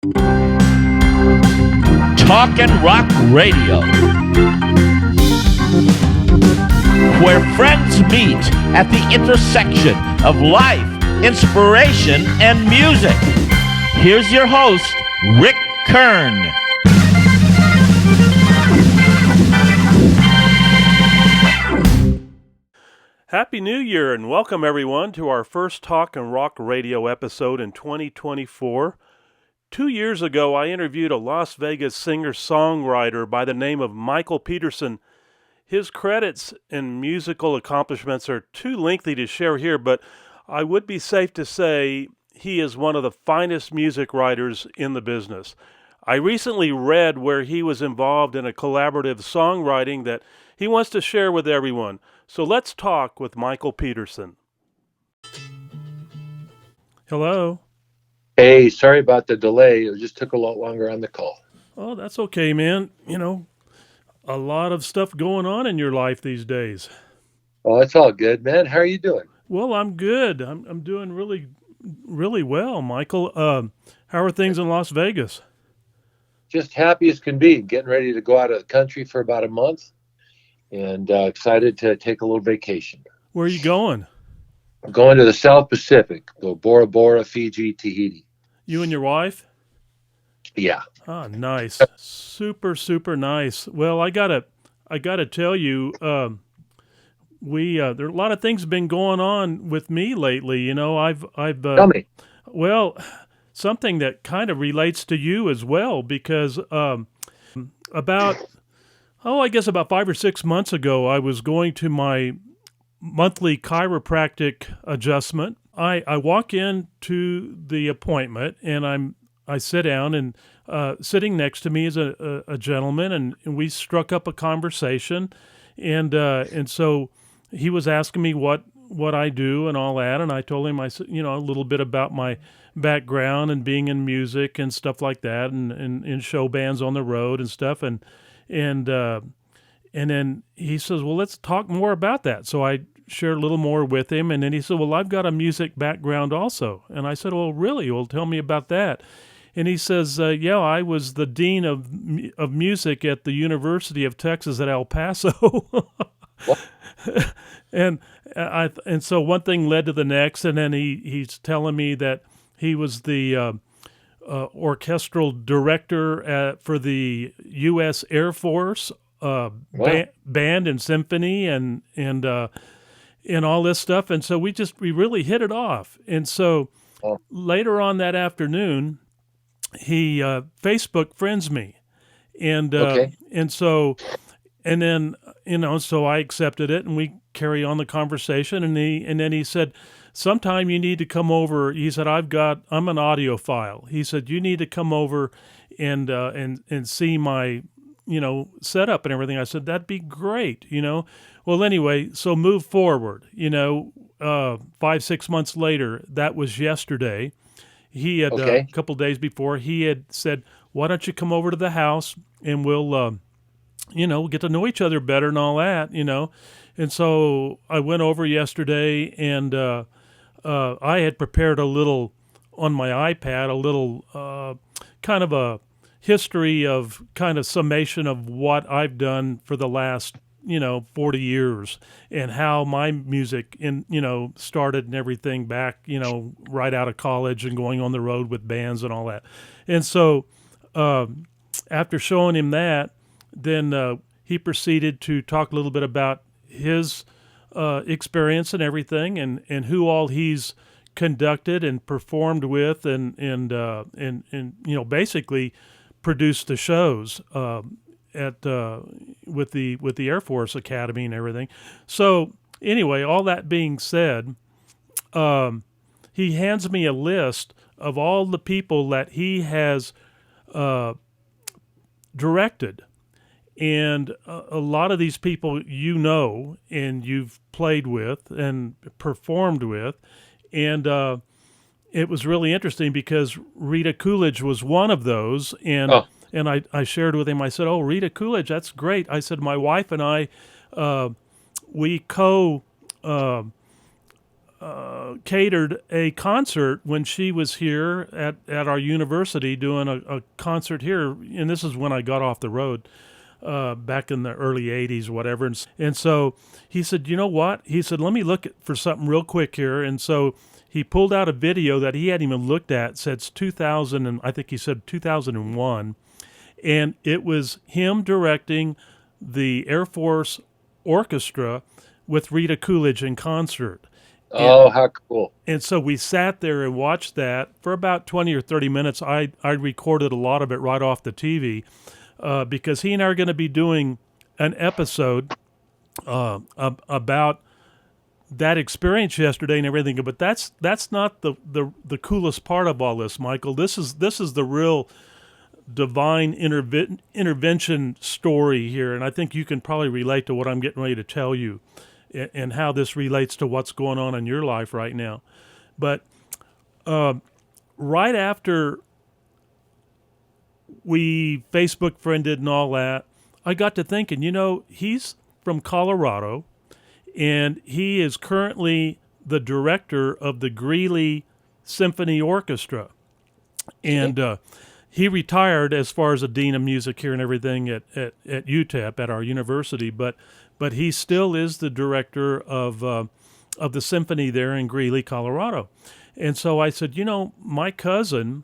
Talk and Rock Radio, where friends meet at the intersection of life, inspiration, and music. Here's your host, Rick Kern. Happy New Year and welcome everyone to our first Talk and Rock Radio episode in 2024. 2 years ago, I interviewed a Las Vegas singer-songwriter by the name of Michael Peterson. His credits and musical accomplishments are too lengthy to share here, but I would be safe to say he is one of the finest music writers in the business. I recently read where he was involved in a collaborative songwriting that he wants to share with everyone. So let's talk with Michael Peterson. Hello. Hey, sorry about the delay. It just took a lot longer on the call. Oh, that's okay, man. You know, a lot of stuff going on in your life these days. Oh, it's all good, man. How are you doing? Well, I'm good. I'm doing really well, Michael. How are things in Las Vegas? Just happy as can be. Getting ready to go out of the country for about a month and excited to take a little vacation. Where are you going? I'm going to the South Pacific, go Bora Bora, Fiji, Tahiti. You and your wife? Yeah. Ah, nice. Super, super nice. Well, I gotta tell you, there are a lot of things been going on with me lately. You know, I've Tell me. Well, something that kind of relates to you as well, because about 5 or 6 months ago, I was going to my monthly chiropractic adjustment. I walk into the appointment and I sit down, and sitting next to me is a gentleman, and we struck up a conversation, and so he was asking me what I do and all that, and I told him, I said, you know, a little bit about my background and being in music and stuff like that, and in show bands on the road and stuff, and then he says, well, let's talk more about that. So I shared a little more with him, and then he said, well, I've got a music background also. And I said, well, really? Well, tell me about that. And he says, yeah, I was the dean of music at the University of Texas at El Paso. and so one thing led to the next, and then he's telling me that he was the orchestral director for the U.S. Air Force band and symphony and all this stuff. And so we really hit it off. And so later on that afternoon, he Facebook friends me, and so I accepted it, and we carry on the conversation. And then he said, sometime you need to come over. He said, I'm an audiophile. He said, you need to come over and see my, you know, setup and everything. I said, that'd be great, you know. Well, anyway, so move forward, you know, 5-6 months later, that was yesterday. He had, a couple days before, he had said, why don't you come over to the house and we'll, you know, get to know each other better and all that, you know. And so I went over yesterday, and I had prepared a little, on my iPad, a little kind of a history of kind of summation of what I've done for the last, 40 years, and how my music started and everything back, right out of college and going on the road with bands and all that. And so after showing him that, then he proceeded to talk a little bit about his experience and everything, and who all he's conducted and performed with, and basically produced the shows with the Air Force Academy and everything. So anyway, all that being said, he hands me a list of all the people that he has directed. And a lot of these people and you've played with and performed with. And it was really interesting because Rita Coolidge was one of those. And I shared with him, I said, oh, Rita Coolidge, that's great. I said, my wife and I, we catered a concert when she was here at our university doing a concert here. And this is when I got off the road back in the early 80s, whatever. And so he said, you know what? He said, let me look for something real quick here. And so he pulled out a video that he hadn't even looked at since 2000, and I think he said 2001. And it was him directing the Air Force Orchestra with Rita Coolidge in concert. Oh, how cool. And so we sat there and watched that for about 20 or 30 minutes. I recorded a lot of it right off the TV because he and I are going to be doing an episode about that experience yesterday and everything. But that's not the coolest part of all this, Michael. This is the real divine intervention story here. And I think you can probably relate to what I'm getting ready to tell you and how this relates to what's going on in your life right now. But right after we Facebook friended and all that, I got to thinking, he's from Colorado, and he is currently the director of the Greeley Symphony Orchestra. And he retired as far as a dean of music here and everything at UTEP, at our university, but he still is the director of the symphony there in Greeley, Colorado. And so I said, my cousin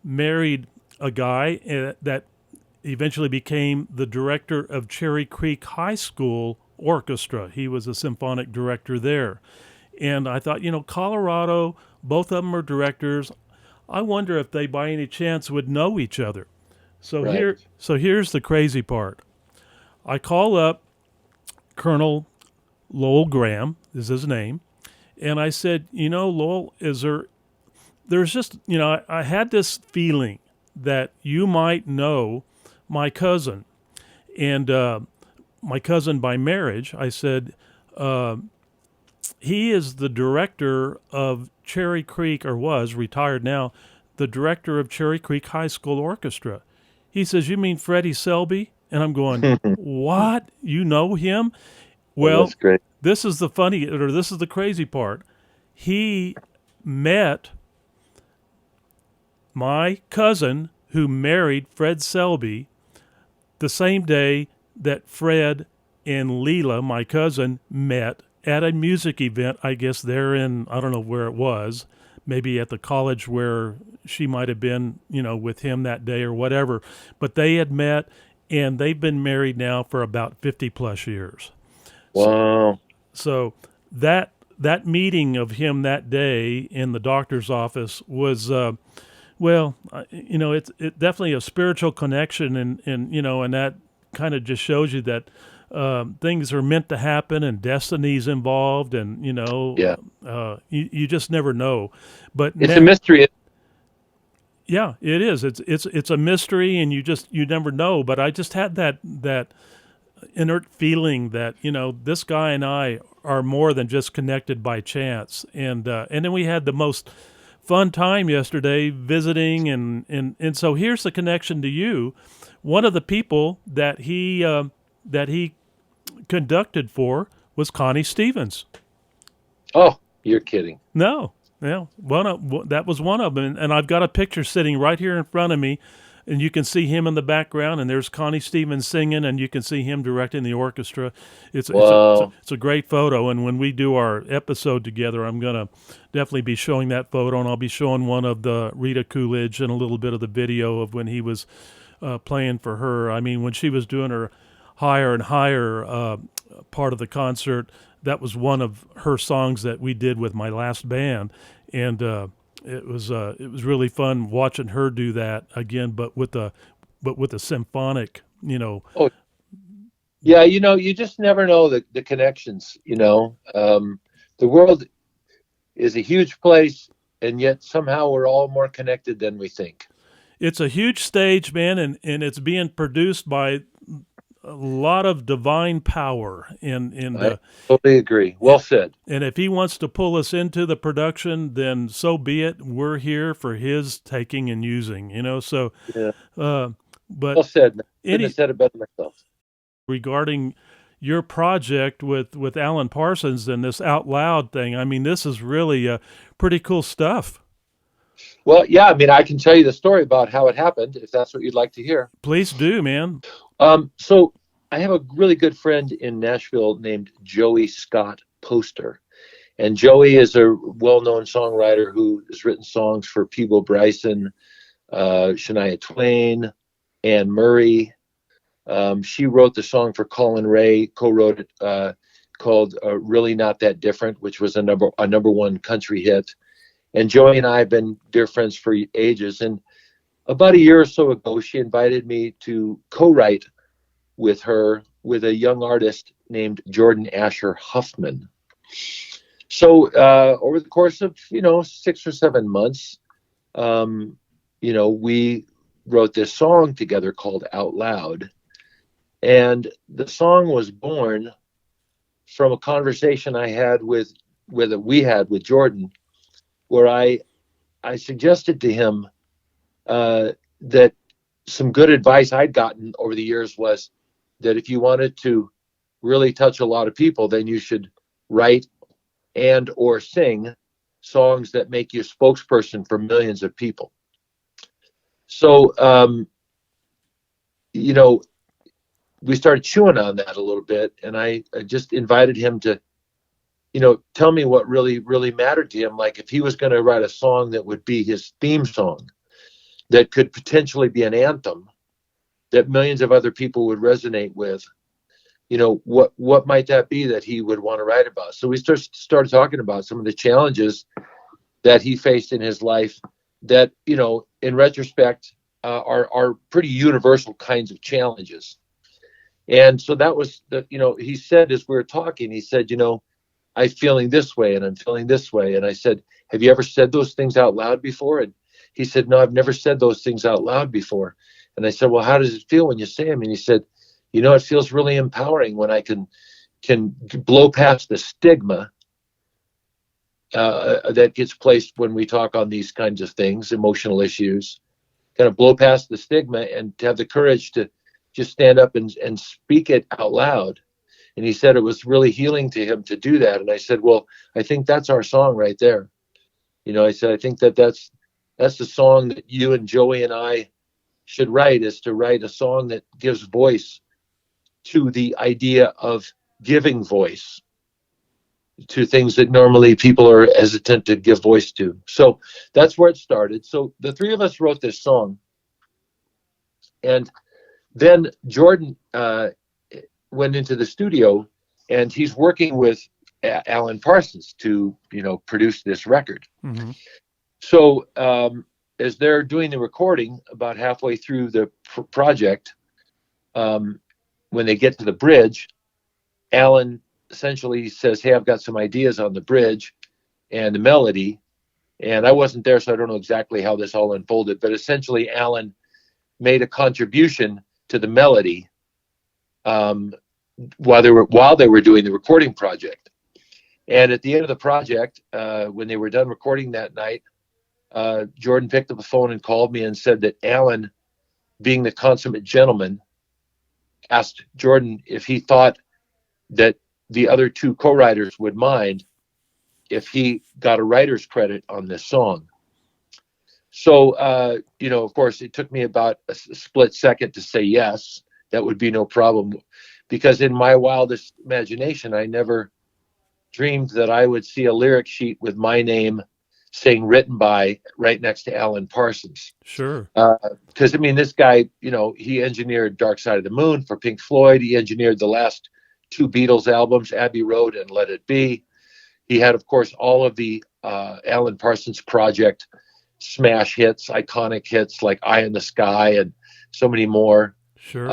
married a guy that eventually became the director of Cherry Creek High School Orchestra. He was a symphonic director there. And I thought, Colorado, both of them are directors. I wonder if they by any chance would know each other. So Right. Here's the crazy part. I call up Colonel Lowell Graham is his name, and I said, Lowell, there's just, I had this feeling that you might know my cousin, and my cousin by marriage. I said, he is the director of Cherry Creek, or was retired now, the director of Cherry Creek High School Orchestra. He says, you mean Freddie Selby? And I'm going, what? You know him? Well, that's great. this is the crazy part. He met my cousin who married Fred Selby the same day that Fred and Leela, my cousin, met at a music event, I guess there in, I don't know where it was, maybe at the college where she might have been, with him that day or whatever. But they had met, and they've been married now for about 50 plus years. Wow. So that meeting of him that day in the doctor's office was, it's definitely a spiritual connection, and that kind of just shows you that things are meant to happen and destiny's involved, and you just never know. But It's a mystery. yeah, it is. It's a mystery, and you never know. But I just had that inert feeling that this guy and I are more than just connected by chance, and then we had the most fun time yesterday visiting, and so here's the connection to you. One of the people that he conducted for was Connie Stevens. Oh, you're kidding. No, that was one of them, and I've got a picture sitting right here in front of me, and you can see him in the background, and there's Connie Stevens singing, and you can see him directing the orchestra. It's a great photo, and when we do our episode together, I'm going to definitely be showing that photo, and I'll be showing one of the Rita Coolidge and a little bit of the video of when he was playing for her. I mean, when she was doing her Higher and Higher part of the concert, that was one of her songs that we did with my last band, and it was really fun watching her do that again, but with a symphonic, Oh, yeah. You just never know the connections. The world is a huge place, and yet somehow we're all more connected than we think. It's a huge stage, man, and it's being produced by a lot of divine power, and I totally agree. Well said. And if he wants to pull us into the production, then so be it. We're here for his taking and using, So, Yeah. but Well said. Couldn't have said it better myself. regarding your project with Alan Parsons and this Out Loud thing. I mean, this is really pretty cool stuff. Well, yeah, I mean, I can tell you the story about how it happened, if that's what you'd like to hear. Please do, man. So I have a really good friend in Nashville named Joey Scott Poster. And Joey is a well-known songwriter who has written songs for Peebo Bryson, Shania Twain, Anne Murray. She wrote the song for Colin Ray, co-wrote it, called Really Not That Different, which was a number one country hit. And Joey and I have been dear friends for ages. And about a year or so ago, she invited me to co-write with her with a young artist named Jordan Asher Huffman. So over the course of, 6 or 7 months, we wrote this song together called Out Loud. And the song was born from a conversation I had with Jordan, where I suggested to him that some good advice I'd gotten over the years was that if you wanted to really touch a lot of people, then you should write and or sing songs that make you a spokesperson for millions of people. So, we started chewing on that a little bit, and I just invited him to tell me what really, really mattered to him. Like if he was going to write a song that would be his theme song, that could potentially be an anthem that millions of other people would resonate with, what might that be that he would want to write about? So we started talking about some of the challenges that he faced in his life that, in retrospect, are pretty universal kinds of challenges. And so that was he said, as we were talking, he said, I'm feeling this way and I'm feeling this way. And I said, have you ever said those things out loud before? And he said, no, I've never said those things out loud before. And I said, well, how does it feel when you say them? And he said, it feels really empowering when I can blow past the stigma that gets placed when we talk on these kinds of things, emotional issues, kind of blow past the stigma and to have the courage to just stand up and speak it out loud. And he said it was really healing to him to do that. And I said, well, I think that's our song right there. I said, I think that's the song that you and Joey and I should write, is to write a song that gives voice to the idea of giving voice to things that normally people are hesitant to give voice to. So that's where it started. So the three of us wrote this song. And then Jordan went into the studio, and he's working with Alan Parsons to, produce this record. Mm-hmm. So as they're doing the recording, about halfway through the project, when they get to the bridge, Alan essentially says, hey, I've got some ideas on the bridge and the melody. And I wasn't there, so I don't know exactly how this all unfolded, but essentially Alan made a contribution to the melody while they were doing the recording project. And at the end of the project, when they were done recording that night, Jordan picked up the phone and called me and said that Alan, being the consummate gentleman, asked Jordan if he thought that the other two co-writers would mind if he got a writer's credit on this song. So, of course, it took me about a split second to say yes, that would be no problem. Because in my wildest imagination, I never dreamed that I would see a lyric sheet with my name saying written by right next to Alan Parsons. Sure. Because, this guy, he engineered Dark Side of the Moon for Pink Floyd. He engineered the last two Beatles albums, Abbey Road and Let It Be. He had, of course, all of the Alan Parsons Project smash hits, iconic hits like Eye in the Sky and so many more. Sure.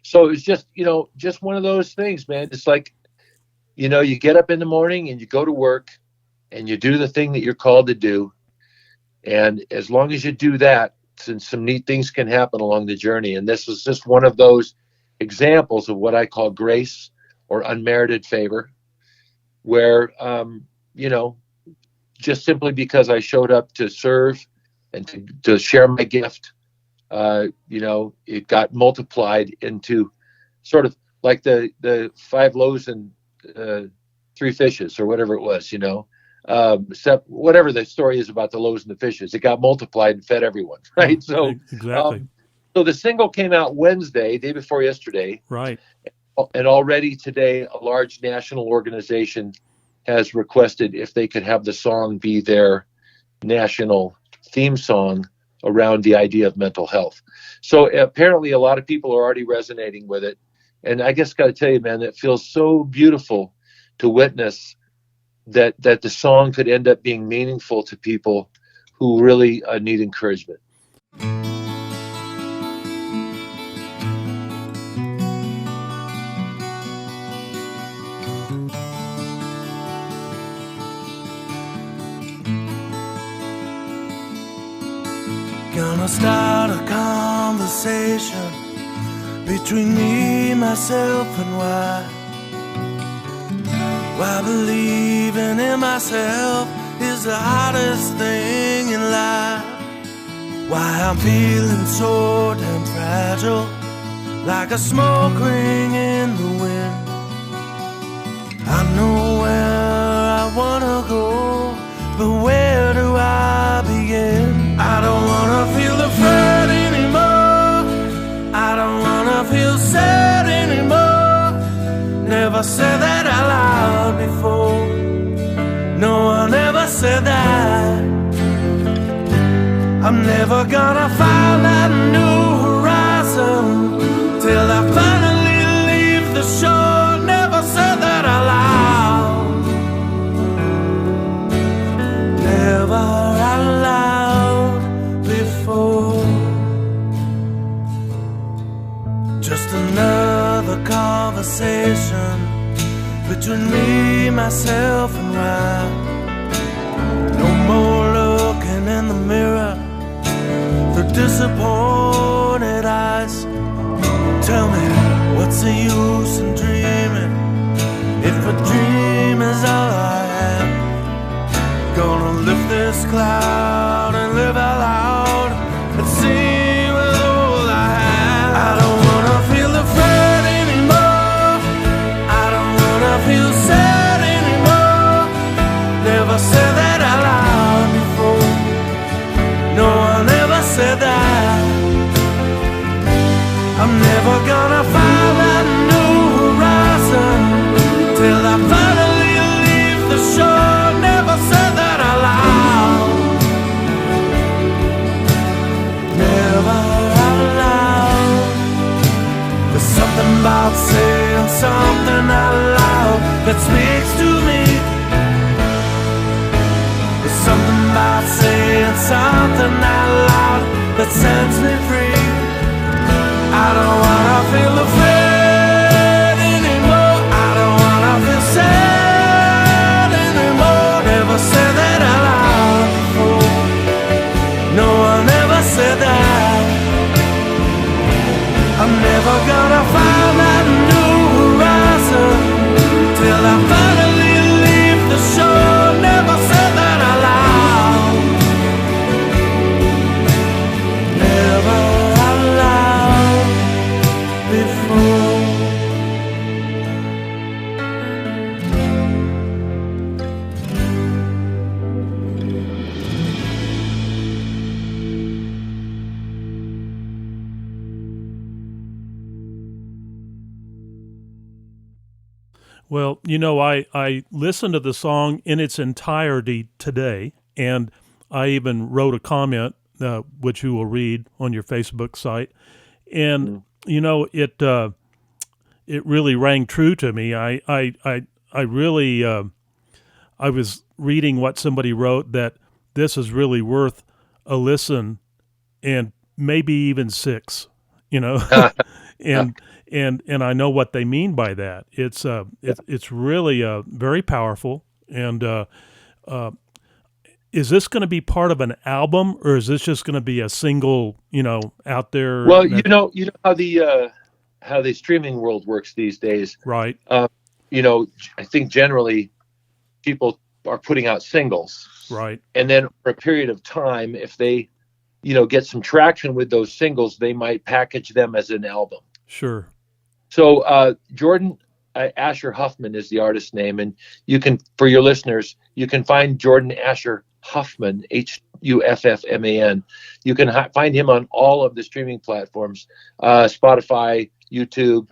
So it was just one of those things, man. It's like, you get up in the morning and you go to work and you do the thing that you're called to do. And as long as you do that, some neat things can happen along the journey. And this was just one of those examples of what I call grace or unmerited favor, where, just simply because I showed up to serve and to share my gift, it got multiplied into sort of like the 5 loaves and 3 fishes or whatever it was, whatever the story is about the loaves and the fishes, it got multiplied and fed everyone, right? So exactly. So the single came out Wednesday, day before yesterday, Right. and already today a large national organization has requested if they could have the song be their national theme song around the idea of mental health. So apparently a lot of people are already resonating with it. And I guess got to tell you, man, it feels so beautiful to witness that the song could end up being meaningful to people who really need encouragement. Gonna start a conversation between me, myself, and why believing in myself is the hardest thing in life. Why I'm feeling so damn fragile, like a smoke ring in the wind. I know where I wanna go, but where do I begin? I don't wanna feel afraid anymore. I don't wanna feel sad anymore. Never said that out loud before. No one ever said that. I'm never gonna find that new horizon till I finally leave the shore. Never said that out loud. Never out loud before. Just another conversation between me, myself, and why. No more looking in the mirror through disappointed eyes. Tell me, what's the use in dreaming if a dream is all I have? Gonna lift this cloud and live out loud and see with all I have. I don't wanna feel afraid anymore. I don't wanna feel sad anymore. Never said that out loud before. No one ever said that. I'm never gonna find that new horizon till I finally leave the shore. Never said that out loud. Never out loud. There's something about saying something out loud that speaks to me. There's something about saying something out loud that sets me free. I don't wanna feel afraid anymore. I don't wanna feel sad anymore. Never said that out loud before. No one ever said that. I'm never gonna find that new horizon till I finally leave the shore. Never said that out loud. Never out loud before. Well, I listened to the song in its entirety today, and I even wrote a comment, which you will read on your Facebook site. And it really rang true to me. I really I was reading what somebody wrote, that this is really worth a listen, and maybe even 6. And I know what they mean by that. It's really very powerful. And is this going to be part of an album, or is this just going to be a single, out there? Well, you know how the streaming world works these days, Right. I think generally people are putting out singles, Right. and then for a period of time, if they get some traction with those singles, they might package them as an album. Sure. So Jordan Asher Huffman is the artist name, and you can, for your listeners, you can find Jordan Asher Huffman, Huffman. You can find him on all of the streaming platforms, Spotify, YouTube,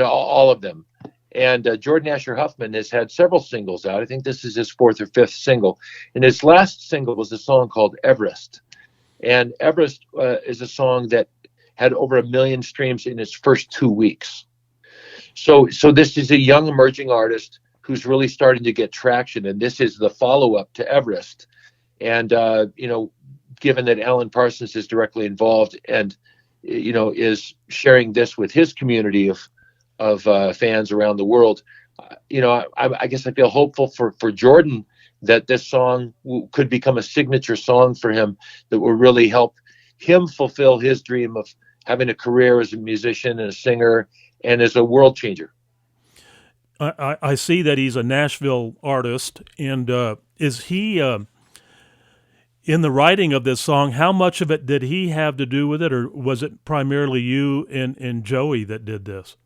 all of them. And Jordan Asher Huffman has had several singles out. I think this is his fourth or fifth single. And his last single was a song called Everest. And Everest is a song that had over 1 million streams in its first 2 weeks. So this is a young emerging artist who's really starting to get traction. And this is the follow-up to Everest. And, given that Alan Parsons is directly involved and, is sharing this with his community of fans around the world, I guess I feel hopeful for Jordan that this song could become a signature song for him that will really help him fulfill his dream of having a career as a musician and a singer and as a world changer. I see that he's a Nashville artist, and is he in the writing of this song? How much of it did he have to do with it, or was it primarily you and Joey that did this?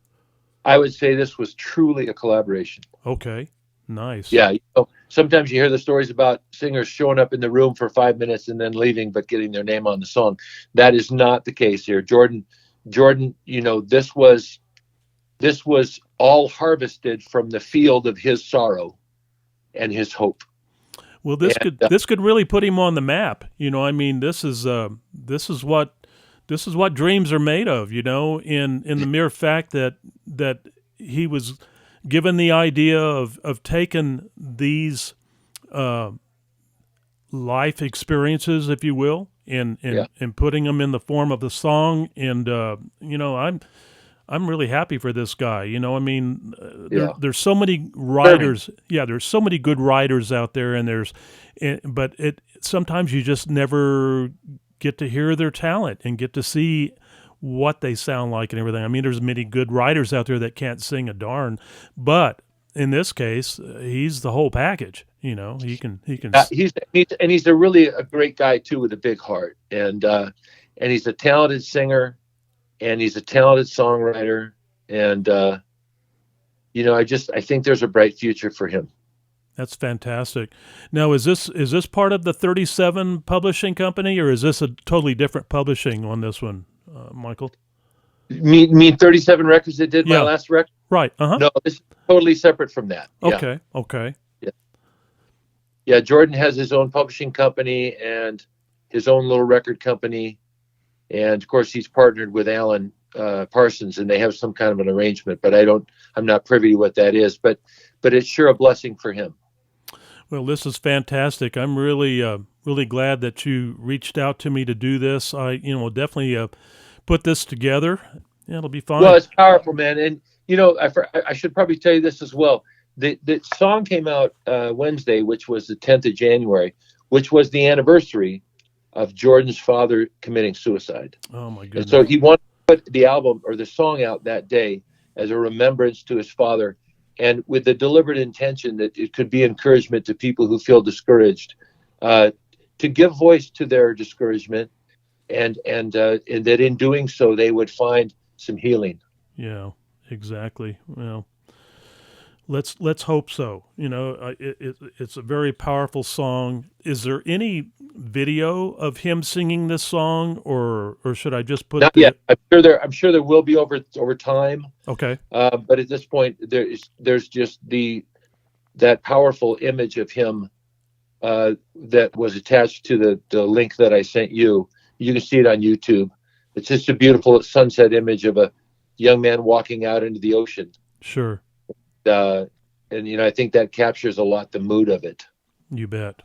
I would say this was truly a collaboration. Okay, nice. Yeah, sometimes you hear the stories about singers showing up in the room for 5 minutes and then leaving, but getting their name on the song. That is not the case here. Jordan, this was all harvested from the field of his sorrow and his hope. Well, this could really put him on the map. This is what dreams are made of. In the mere fact that he was given the idea of taking these life experiences, if you will, and putting them in the form of the song. And I'm really happy for this guy. There's so many writers. Yeah, there's so many good writers out there, but sometimes you just never get to hear their talent and get to see what they sound like and everything. There's many good writers out there that can't sing a darn, but in this case, he's the whole package. He can. He's a really a great guy too, with a big heart, and he's a talented singer. And he's a talented songwriter, and I think there's a bright future for him. That's fantastic. Now, is this part of the 37 publishing company, or is this a totally different publishing on this one, Michael? You mean 37 Records that did my last record? Right. Uh-huh. No, this is totally separate from that. Okay. Yeah. Okay. Yeah. Jordan has his own publishing company and his own little record company. And of course, he's partnered with Alan Parsons, and they have some kind of an arrangement. But I'm not privy to what that is. But it's sure a blessing for him. Well, this is fantastic. I'm really glad that you reached out to me to do this. I will definitely put this together. Yeah, it'll be fun. Well, it's powerful, man. And I should probably tell you this as well. The song came out Wednesday, which was the 10th of January, which was the anniversary of Jordan's father committing suicide. Oh my goodness. And so he wanted to put the album or the song out that day as a remembrance to his father, and with the deliberate intention that it could be encouragement to people who feel discouraged, to give voice to their discouragement, and that in doing so they would find some healing. Yeah, exactly. Well, let's hope so. It's a very powerful song. Is there any video of him singing this song, or should I just put? Not yet. I'm sure there will be over time. Okay. But at this point, there's just that powerful image of him that was attached to the link that I sent you. You can see it on YouTube. It's just a beautiful sunset image of a young man walking out into the ocean. Sure. And I think that captures a lot the mood of it. You bet.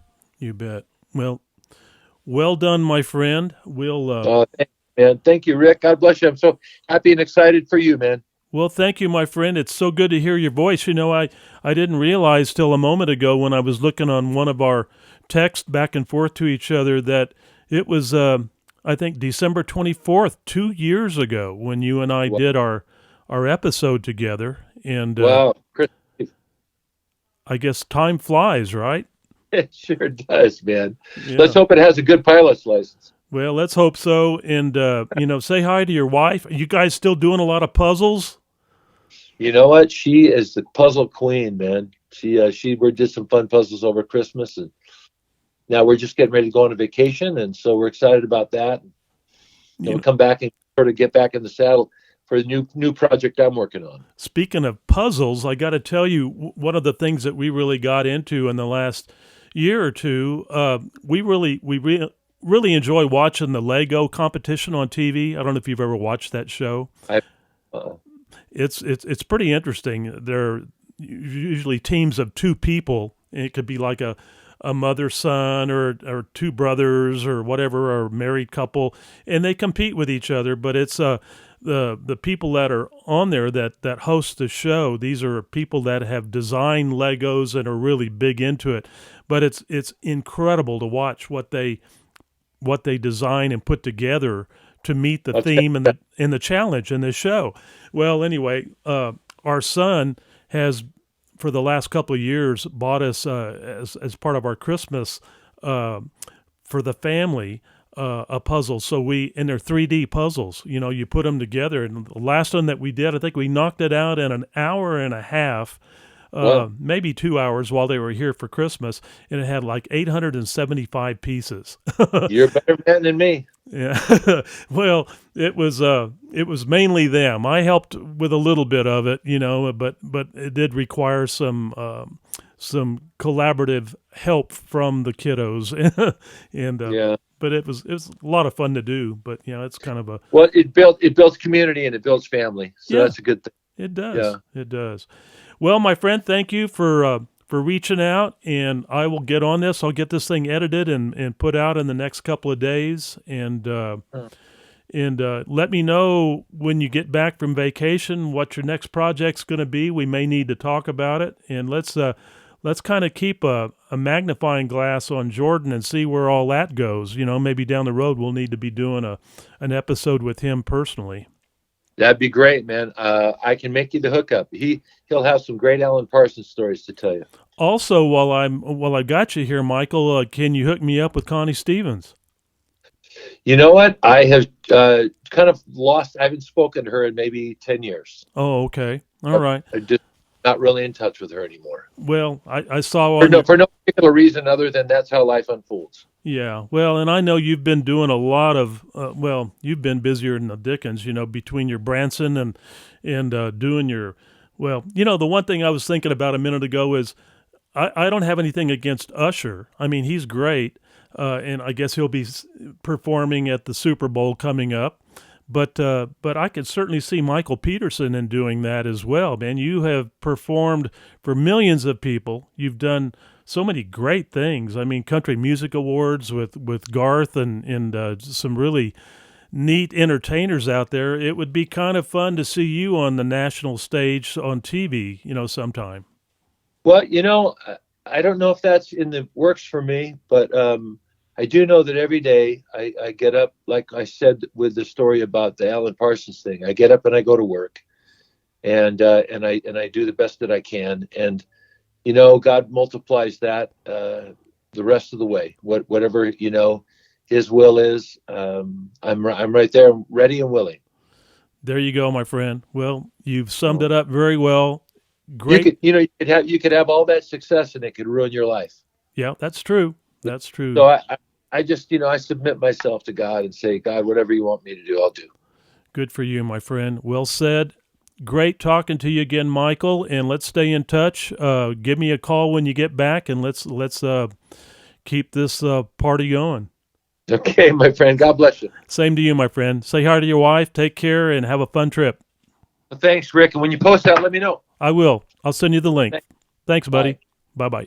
Well done, my friend. We'll. Thank you, man. Thank you, Rick. God bless you. I'm so happy and excited for you, man. Well, thank you, my friend. It's so good to hear your voice. I didn't realize till a moment ago when I was looking on one of our texts back and forth to each other that it was, I think, December 24th, 2 years ago, when you and I did our episode together. And wow, Chris. I guess time flies, right? It sure does, man. Yeah. Let's hope it has a good pilot's license. Well, let's hope so. And, say hi to your wife. Are you guys still doing a lot of puzzles? You know what? She is the puzzle queen, man. We did some fun puzzles over Christmas, and now we're just getting ready to go on a vacation, and so we're excited about that. We'll come back and sort of get back in the saddle for the new project I'm working on. Speaking of puzzles, I got to tell you, one of the things that we really got into in the last year or two, we really enjoy watching the Lego competition on TV. I don't know if you've ever watched that show. It's pretty interesting. They're usually teams of two people. It could be like a mother, son, or two brothers or whatever, or a married couple, and they compete with each other. But it's the people that are on there that host the show. These are people that have designed Legos and are really big into it. But it's incredible to watch what they design and put together to meet the theme and the challenge in this show. Well, anyway, our son has, for the last couple of years, bought us as part of our Christmas for the family a puzzle. So and they're 3D puzzles. You know, you put them together. And the last one that we did, I think we knocked it out in an hour and a half. Maybe 2 hours while they were here for Christmas, and it had like 875 pieces. You're a better man than me. Yeah. Well, it was mainly them. I helped with a little bit of it, you know, but it did require some collaborative help from the kiddos. And but it was a lot of fun to do, but you know, it's kind of it builds community and it builds family. So that's a good thing. It does. Yeah. It does. Well, my friend, thank you for reaching out, and I will get on this. I'll get this thing edited and put out in the next couple of days, and let me know when you get back from vacation what your next project's going to be. We may need to talk about it, and let's kind of keep a magnifying glass on Jordan and see where all that goes. You know, maybe down the road we'll need to be doing an episode with him personally. That'd be great, man. I can make you the hookup. He'll have some great Alan Parsons stories to tell you. Also, while I got you here, Michael, can you hook me up with Connie Stevens? You know what? I have kind of lost. I haven't spoken to her in maybe 10 years. Oh, okay. All right. I'm just not really in touch with her anymore. Well, I saw for no particular reason other than that's how life unfolds. Yeah, well, and I know you've been doing a lot of, you've been busier than the dickens, you know, between your Branson and doing your, well, you know, the one thing I was thinking about a minute ago is I don't have anything against Usher. I mean, he's great, and I guess he'll be performing at the Super Bowl coming up. But I could certainly see Michael Peterson in doing that as well, man. You have performed for millions of people. You've done so many great things. I mean, Country Music Awards with Garth and some really neat entertainers out there. It would be kind of fun to see you on the national stage on TV, you know, sometime. Well, you know, I don't know if that's in the works for me, but I do know that every day I get up, like I said with the story about the Alan Parsons thing. I get up and I go to work, and I do the best that I can, and you know, God multiplies that the rest of the way. Whatever, you know, His will is. I'm right there, ready and willing. There you go, my friend. Well, you've summed it up very well. Great. You could have all that success and it could ruin your life. Yeah, that's true. That's true. So I just, I submit myself to God and say, God, whatever you want me to do, I'll do. Good for you, my friend. Well said. Great talking to you again, Michael, and let's stay in touch. Give me a call when you get back, and let's keep this party going. Okay, my friend. God bless you. Same to you, my friend. Say hi to your wife. Take care, and have a fun trip. Well, thanks, Rick. And when you post that, let me know. I will. I'll send you the link. Thanks, buddy. Bye-bye.